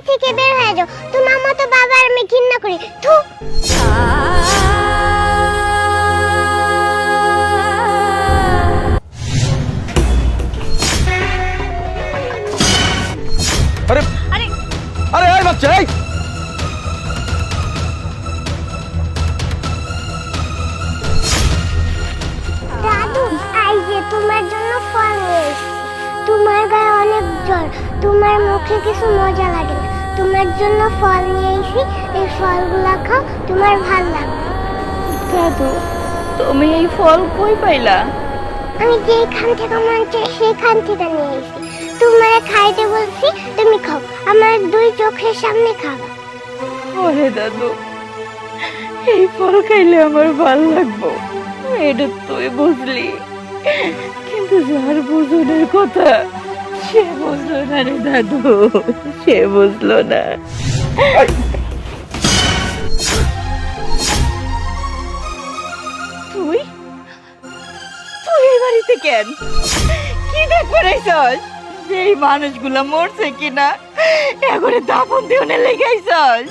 থেকে বের হয়ে যাও। তোমার মতো বাবার আমি ঘৃণা করি। থু। আরে আরে আরে এই বাচ্চা এই দাদু, আই যে তোমার জন্য ফল নিয়ে এসেছি। তোমার গায়ে অনেক জ্বর, তোমার মুখে কিছু মজা লাগে না, তোমার জন্য ফল নিয়ে এসেছি। এই ফলগুলা খাও, তোমার ভালো লাগবে। দাদু, তুমি এই ফল কই পাইলা? আমি যেখান থেকে মন চাই সেখান থেকে নিয়ে এসেছি। তোমার খাইতে বলছি, তুমি খাও। আমার দুই চোখের সামনে খাবা। ওরে দাদু, এই ফল খাইলে আমার ভাল লাগবো, এটা তুই বুঝলি, কিন্তু যার বুঝনের কথা সে বুঝলো না রে দাদু, সে বুঝলো না। তুই তুই এই বাড়িতে কেন? কি দেখ করেছস? এই মানুষগুলা মরছে কিনা এগরে দাফন দিওনে লেগাইছস?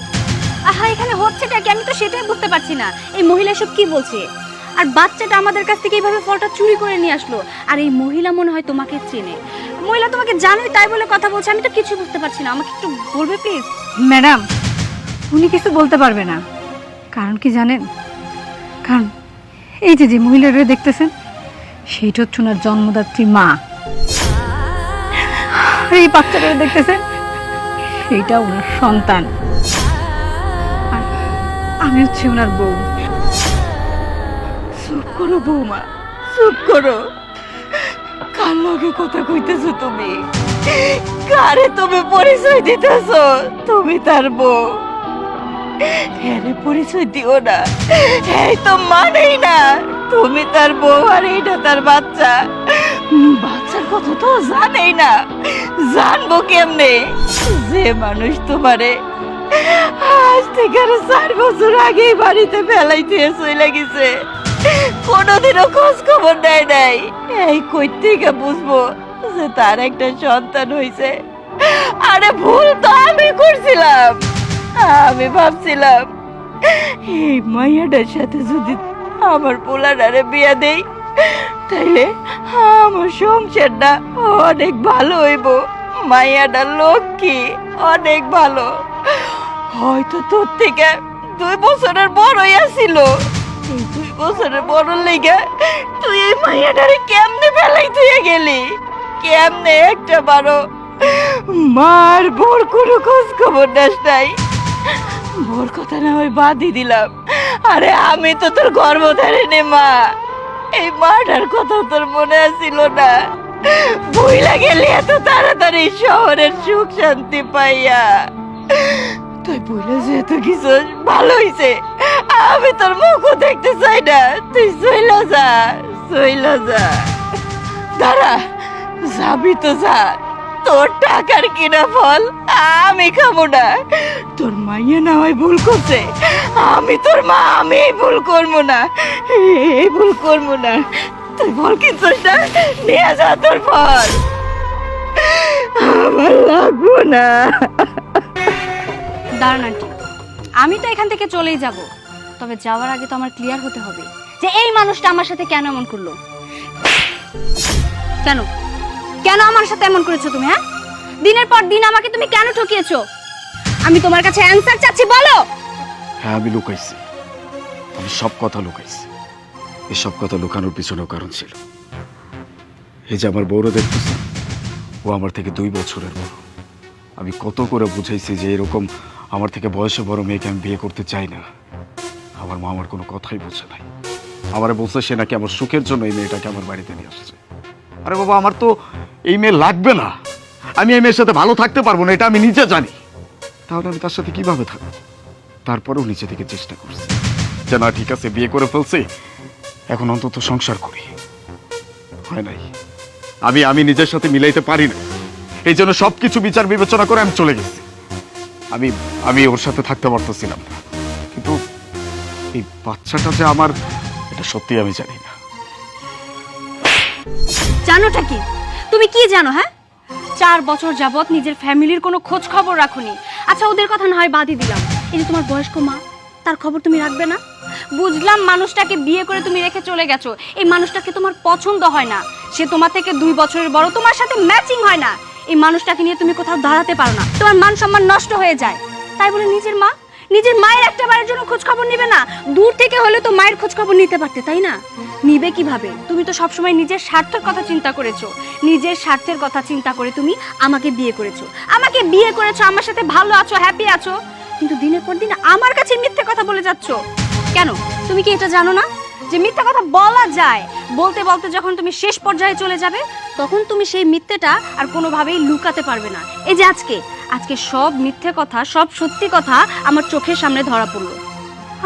আহা, এখানে হচ্ছেটা কি আমি তো সেটাই বুঝতে পারছি না। এই মহিলা সব কি বলছে? আর বাচ্চাটা আমাদের কাছ থেকে এইভাবে ফলটা চুরি করে নিয়ে আসলো, আর এই মহিলা মনে হয় তোমাকে চেনে। মহিলা তোমাকে জানোই তাই বলে কথা বলছে, আমি তো কিছু বুঝতে পারছি না। আমাকে একটু বলবে প্লিজ? ম্যাডাম, উনি কিছু বলতে পারবে না। কারণ কি জানেন? কারণ এই যে যে মহিলাটা দেখতেছেন, সেইটা হচ্ছে ওনার জন্মদাত্রী মা। আর এই বাচ্চাটা দেখতেছেন, সেইটা ওনার সন্তান। আর আমি হচ্ছে ওনার বউ। চুপ করো বৌমা, চুপ করো। কার লগে কথা কইতেছো তুমি? কারে তুমি পরিচয় দিতেছো? তুমি তার বউ। এরে পরিচয় দিও না, এই তো মানেই না তুমি তার বউ আর এইটা তার বাচ্চা। বাচ্চার কথা তো জানেই না, জানবো কেমনে? যে মানুষ তোমারে আজ থেকে 4 বছর আগেই বাড়িতে ফেলাইতে চলে গেছে, কোনোদিনও খোঁজ খবর নেয় নাই, এই কই থেকে বুঝবো যে তার একটা সন্তান হয়েছে? আরে ভুল তো আমি করছিলাম। আমি ভাবছিলাম এই মাইয়াটার সাথে যদি আমার পোলাটারে বিয়া দেই তাইলে আমার সংসারটা অনেক ভালো হইব। মাইয়াটা লক্ষ্মী, অনেক ভালো, হয়তো তোর থেকে 2 বছরের বড়ই আসিল। এই 2 বছরের বড় লেগে তুই এই মাইয়াটারে কেমনে ফেলাই তুই গেলি? কেমনে একটা বারো মার বোর কোনো খোঁজ খবর নেস নাই? বোর কথা না হয় বাদই দিলাম, আরে আমি তো তোর গর্ভধারিণী মা। এই মাটার কথা তোর মনে আসিল না? বইলা গেলি এত তাড়াতাড়ি শহরের সুখ শান্তি পাইয়া? তুই বইলা যেহেতু কিছু ভালো হইছে, আমি তোর মুখও দেখতে চাই না। তুই চইলা যা, চইলা যা। দাঁড়া, যাবি তো যা, তোর টাকার কিনা ফল আমি খাবো না। তোর মাইয়া না হয় ভুল করছে, আমি তোর মা, আমি ভুল করবো না, এই ভুল করবো না। তুই ফল কিনছিস না, নিয়ে যা তোর ফল, আমার লাগবো না। দাঁড়ান আন্টি, আমি তো এখান থেকে চলেই যাব, তবে যাওয়ার আগে তো আমার ক্লিয়ার হতে হবে যে এই মানুষটা আমার সাথে কেন এমন করলো। কেন কেন আমার সাথে এমন করেছো তুমি? হ্যাঁ, দিনের পর দিন আমাকে তুমি কেন ঠকিয়েছো? আমি তোমার কাছে অ্যানসার চাচ্ছি, বলো। হ্যাঁ, আমি লুকাইছি, আমি সব কথা লুকাইছি। এই সব কথা লুকানোর পিছনেও কারণ ছিল। এই যে আমার বউরা দেখতেছে, ও আমার থেকে 2 বছরের বড়। আমি কত করে বুঝাইছি যে এরকম আমার থেকে বয়সে বড় মেয়েকে আমি বিয়ে করতে চাই না। আমার মা আমার কোনো কথাই বোঝে নাই। আমারে বলছে সে নাকি আমার সুখের জন্য এই মেয়েটাকে আমার বাড়িতে নিয়ে আসছে। আরে বাবা, আমার তো এই মেয়ে লাগবে না, আমি এই মেয়ের সাথে ভালো থাকতে পারবো না, এটা আমি নিজে জানি। তাহলে আমি তার সাথে কিভাবে থাকবো? তারপরেও নিচে থেকে চেষ্টা করছি যে না, ঠিক আছে, বিয়ে করে ফেলছি, এখন অন্তত সংসার করি। হয় নাই, আমি নিজের সাথে মিলাইতে পারি না। এই জন্য সবকিছু বিচার বিবেচনা করে আমি চলে গেছি। আমি ওর সাথে থাকতে পারতেছিলাম না, কিন্তু এই বাচ্চাটা যে আমার, এটা সত্যি আমি জানি না। জানোটা কি? তুমি কি জানো? হ্যাঁ, 4 বছর যাবত নিজের ফ্যামিলির কোনো খোঁজ খবর রাখুনি। আচ্ছা ওদের কথা না হয় বাদই দিলাম, এই যে তোমার বয়স্ক মা, তার খবর তুমি রাখবে না? বুঝলাম মানুষটাকে বিয়ে করে তুমি রেখে চলে গেছো, এই মানুষটাকে তোমার পছন্দ হয় না, সে তোমার থেকে 2 বছরের বড়, তোমার সাথে ম্যাচিং হয় না, এই মানুষটাকে নিয়ে তুমি কোথাও দাঁড়াতে পারো না, তোমার মান সম্মান নষ্ট হয়ে যায়। তাই বলে নিজের মায়ের একটা বারের জন্য খোঁজ খবর নিবে না? দূর থেকে হলে তো মায়ের খোঁজ খবর নিতে পারতে, তাই না? নিবে কিভাবে? তুমি তো সবসময় নিজের স্বার্থের কথা চিন্তা করেছো, নিজের স্বার্থের কথা চিন্তা করে তুমি আমাকে বিয়ে করেছো, আমার সাথে ভালো আছো, হ্যাপি আছো, কিন্তু দিনের পর দিন আমার কাছে মিথ্যে কথা বলে যাচ্ছো কেন? তুমি কি এটা জানো না যে মিথ্যা কথা বলা যায়? বলতে বলতে যখন তুমি শেষ পর্যায়ে চলে যাবে, তখন তুমি সেই মিথ্যেটা আর কোনোভাবেই লুকাতে পারবে না। এই যে আজকে সব মিথ্যে কথা, সব সত্যি কথা আমার চোখের সামনে ধরা পড়লো।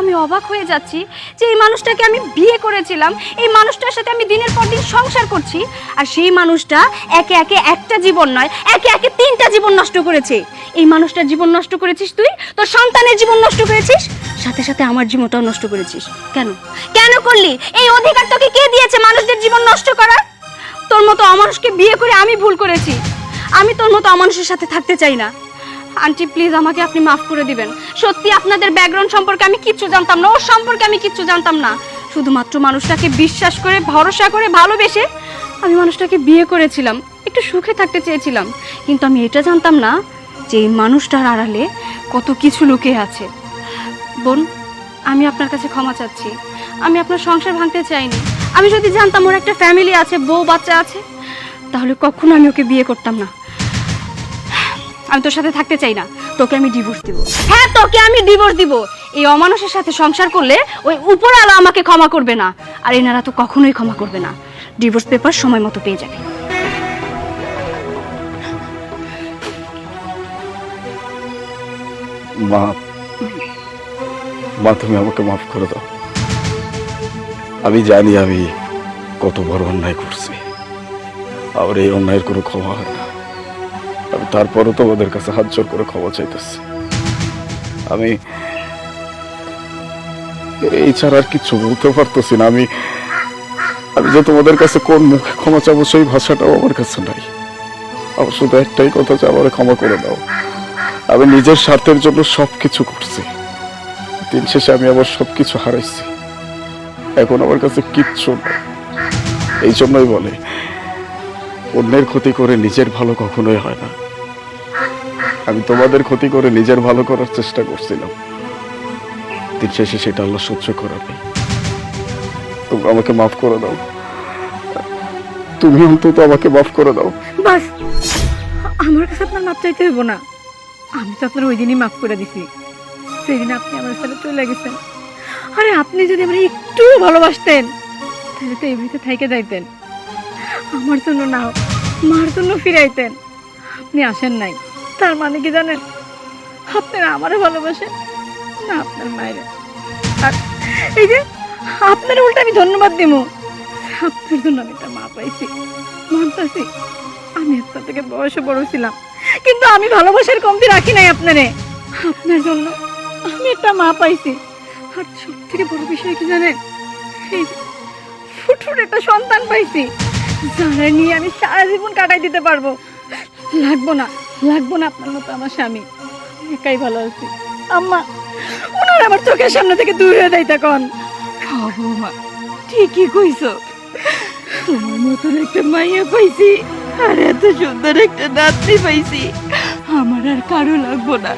আমি অবাক হয়ে যাচ্ছি যে এই মানুষটাকে আমি বিয়ে করেছিলাম, এই মানুষটার সাথে আমি দিনের পর দিন সংসার করছি, আর সেই মানুষটা একে একে একটা জীবন নয়, একে একে 3টা জীবন নষ্ট করেছে। এই মানুষটার জীবন নষ্ট করেছিস তুই, তোর সন্তানের জীবন নষ্ট করেছিস, সাথে সাথে আমার জীবনটাও নষ্ট করেছিস। কেন করলি? এই অধিকার তোকে কে দিয়েছে মানুষদের জীবন নষ্ট করার? তোর মতো অমানুষকে বিয়ে করে আমি ভুল করেছি, আমি তোর মতো অমানুষের সাথে থাকতে চাই না। আন্টি প্লিজ আমাকে আপনি মাফ করে দিবেন। সত্যি আপনাদের ব্যাকগ্রাউন্ড সম্পর্কে আমি কিচ্ছু জানতাম না, ওর সম্পর্কে আমি কিচ্ছু জানতাম না, শুধুমাত্র মানুষটাকে বিশ্বাস করে, ভরসা করে, ভালোবেসে আমি মানুষটাকে বিয়ে করেছিলাম, একটু সুখে থাকতে চেয়েছিলাম, কিন্তু আমি এটা জানতাম না যে এই মানুষটার আড়ালে কত কিছু লুকিয়ে আছে। বোন, আমি আপনার কাছে ক্ষমা চাচ্ছি, আমি আপনার সংসার ভাঙতে চাইনি। আমি যদি জানতাম ওর একটা ফ্যামিলি আছে, বউ বাচ্চা আছে, তাহলে কখনো আমি ওকে বিয়ে করতাম না। আমি তোর সাথে থাকতে চাই না, তোকে আমি ডিভোর্স দিব। হ্যাঁ, তোকে আমি ডিভোর্স দিব। এই অমানুষের সাথে সংসার করলে ওই উপরওয়ালা আমাকে ক্ষমা করবে না, আর এনারা তো কখনোই ক্ষমা করবে না। ডিভোর্স পেপার সময় মতো পেয়ে যাবে। মা তুমি আমাকে মাফ করে দাও। আমি জানি আমি কত বড় অন্যায় করছি, আর এই অন্যায়ের কোনো ক্ষমা হয় না। আমি তারপরও তোমাদের কাছে হাত জোর করে ক্ষমা চাইতেছি। আমি এই ছাড়া আর কিছু বলতে পারতেছি না। আমি যে তোমাদের কাছে কোন মুখে ক্ষমা চাবো সেই ভাষাটাও আমার কাছে নাই। আমার শুধু একটাই কথা, যে আমার ক্ষমা করে দাও। আমি নিজের স্বার্থের জন্য সবকিছু করছি, দিন শেষে আমি আবার সবকিছু হারাইছি, এখন আমার কাছে কিচ্ছু নেই। এই জন্যই বলে অন্যের ক্ষতি করে নিজের ভালো কখনোই হয় না। আমি তোমাদের ক্ষতি করে নিজের ভালো করার চেষ্টা করছিলাম, দিন শেষে সেটা আল্লাহ সহ্য করার নেই। তোমরা আমাকে মাফ করে দাও, তুমি অন্তত আমাকে মাফ করে দাও। বাস, আমার কাছে আপনার মাপ চাইতে হইব না। আমি তো আপনার ওই দিনই মাফ করে দিছি, সেদিন আপনি আমার সাথে চলে গেছেন। আরে আপনি যদি আমার একটু ভালোবাসতেন, তাহলে তো এমনিতে থাইকে যাইতেন, আমার জন্য না মার জন্য ফিরাইতেন। আপনি আসেন নাই, তার মানে কি জানেন? আপনারা আমারও ভালোবাসেন না আপনার মায়ের। আর এই যে আপনার উল্টা আমি ধন্যবাদ দিব, আপনার জন্য আমি একটা মা পাইছি। মানতাছি আমি আপনার থেকে বয়সে বড় ছিলাম, কিন্তু আমি ভালোবাসার কমতি রাখি নাই আপনারে। আপনার জন্য আমি একটা মা পাইছি। আর সব থেকে বড় বিষয় কি জানেন? এই ফুটফুট একটা সন্তান পাইছি, যারা নিয়ে আমি সারা জীবন কাটাই দিতে পারবো। লাগবো না আপনার মতো আমার স্বামী, একাই ভালো আছি। আম্মা, ওনার আমার চোখের সামনে থেকে দূর হয়ে দেয় তখন। মা ঠিকই কইছো, তোমার মতন একটা মাইয়া পাইছি, আর এত সুন্দর একটা নাতনি পাইছি, আমার আর কারো লাগবো না।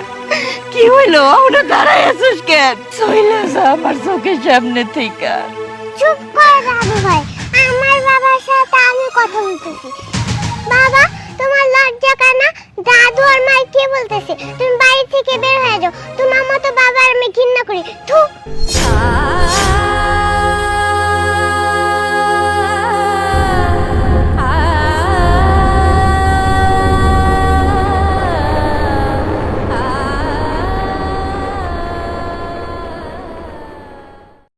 কি হইলো? ওটা দাঁড়াই আছিস কেন? চলে যা আমার চোখের সামনে থেকে। চুপ কর দাদু ভাই, আমার বাবার সাথে আমি কথা বলতেছি। বাবা, তোমার লজ্জা কেন? দাদু আর মাই কি বলতেছে? তুমি বাড়ি থেকে বের হয়ে যাও, তোমার মতো বাবার আমি ঘৃণা করি। থু।